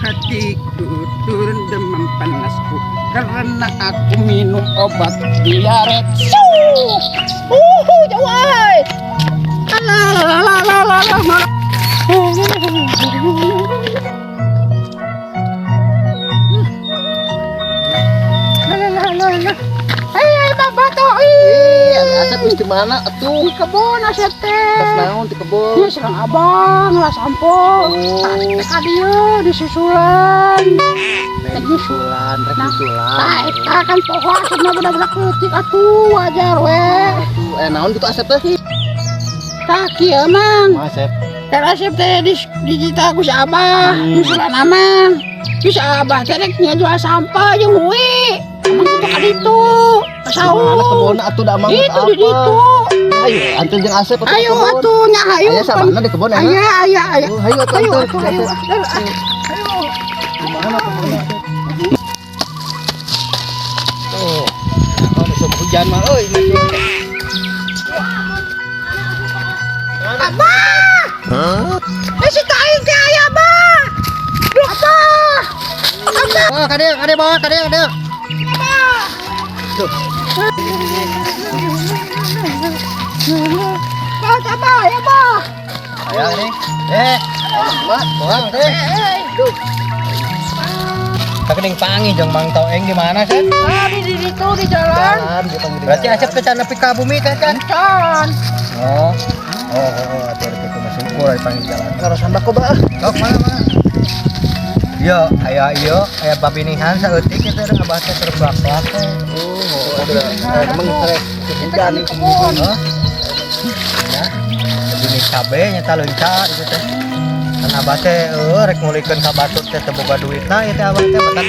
hatiku turun demam panasku karena aku minum obat diare. Jauh ay. Hai bapak toh. Asep wis di mana atuh? Di kebun Asep teh. Pas naon di kebun? Iya serang abang lah sampo. Ka dieu disusulan. Rek nyusulan. Tah kan poho Asepna budak-budak leutik atuh wajar we. Naon gitu Asep teh? Tah kieu mang. Asep. Kan Asep teh dijita ku si Abah, nyusulan amang. Terus Abah teh rek jual sampah jeung uwi. Amang kitu ka ditu. Mana kebun atuh da amang itu di ditu. Ayo anteun jeung Asep atuh. Ayo atuh nya hayu. Aya sabana di kebun Aya. Ayo atuh. Ayo. Gimana kebun Asep? Oh, ada hujan mah euy masih. Abah! Hah? Si kain teh aya, Abah! Abah! Oh, kade bawa. Abah! Tuh. Abah, ya, Abah! Aya ini. Mak, boang teh. Duh. Sakening pangi jeung Mang Toeng gimana sih? Di situ di jalan. Berarti Asep teh can nepi ka bumi teh kan? Can. Oh, atuh itu masih ukur di panggil jalan. Karo sambako ba? Sok mana? Iya, aya babinihan saeutik kitu da ngabah teh terblak-blak teh. Oh, emang rek hujan nih. Heeh. Ya. Bini cabe nya teh leunca itu teh. Kan abah teh rek ngulikeun ka Batut teh teu boga duitna ieu teh abah teh batak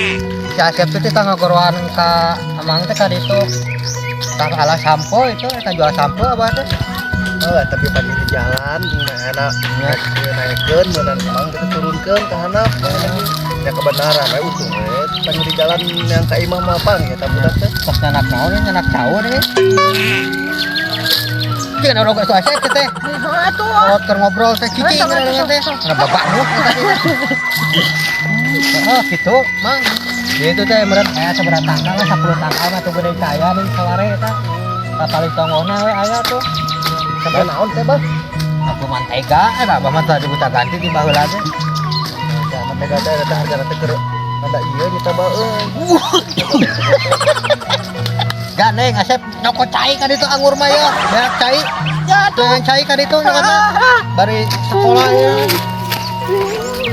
si Asep teh tah ngagoroan ka amang teh ka ditu. Tah ala sampo itu eta jual sampo abah teh. Oh, tapi pagi di jalan enak naikkeun meunang emang kita turunkeun ka handap ya kebenaran we untung we pagi di jalan yang ka imah mah pang eta budak teh pas nyanak naon nyanak caur we jeung orang gak Asep teh oh keur ngobrol teh cicing dengan teh kana bapak nu oh kitu mang itu teh meureun aya sabaraha tangkal 10 tangkal mah tuh gede caya nih salare eta paling tongona we aya tuh sampai naon teh bah aku mantega abah mah tadi buta ganti di baheula teh mantega teh eta hargana teh keur rada ieu kita bae Ganeng Asep nyokot cai ka ditu anggur mah ya banyak cai ya tuh cai ka ditu nyokotna bari sekolah ya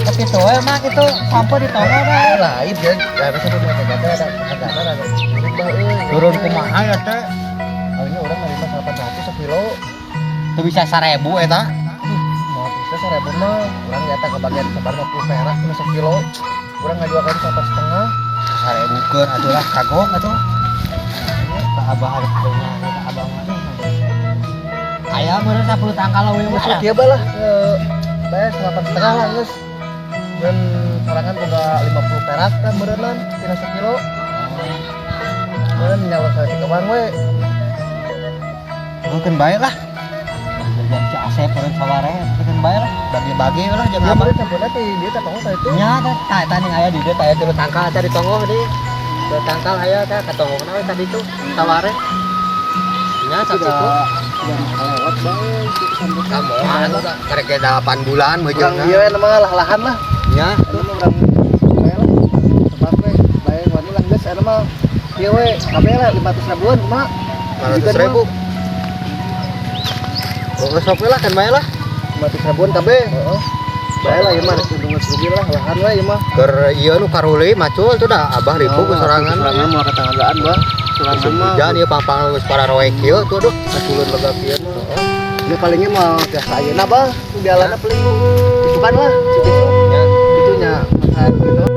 tapi tuh emang itu sampo di tonggo teh lain ya bisa di mantega teh ada hargana rada turun kumaha ya teh ini orang nerima 800 sekilo tuh bisa 1000 eta mau bisa 1000 mah orang nyata kebagian kabar 50 perak cuma sekilo orang ngajualkan 1,5 1000 keun atulah kagok atuh tak abah harganya abah mana aya meureun 10 tangkal we mah kieu bae lah bae 8,5 lah geus dan sorangan boga 50 perak kan beureunan tina sekilo meureun nyawa saya kemang we mungkin baik lah jangan si Asep orang saware mungkin baik lah bagi-bagi lah jangan apa campur nanti dia tak tonggo itu nya tadi aya di dia tadi turun tangkal tadi tonggo di tangkal aya teh ka tonggo kana tadi itu saware nya sakitu lewat bae kamu anu karek 8 bulan meujang ieu mah lah-lahan lah nya urang bae lah sebab we bae wani lang geus anu mah ieu we kabeh lah 500.000 kumaha 500.000 oh sok lah kan bae lah 500.000 kabeh heeh bae lah ieu mah rugi lah lahan we ieu mah keur ieu nu karuli macul tuh dah abah ribu ku sorangan moal katanggaan bah sorangan mah hujan ieu pang-pang geus para roek ieu tuh aduh maculun lega pieu heeh ieu palingnya mah teh ayeuna bah dialana paling isukan lah nya itu nya makan gitu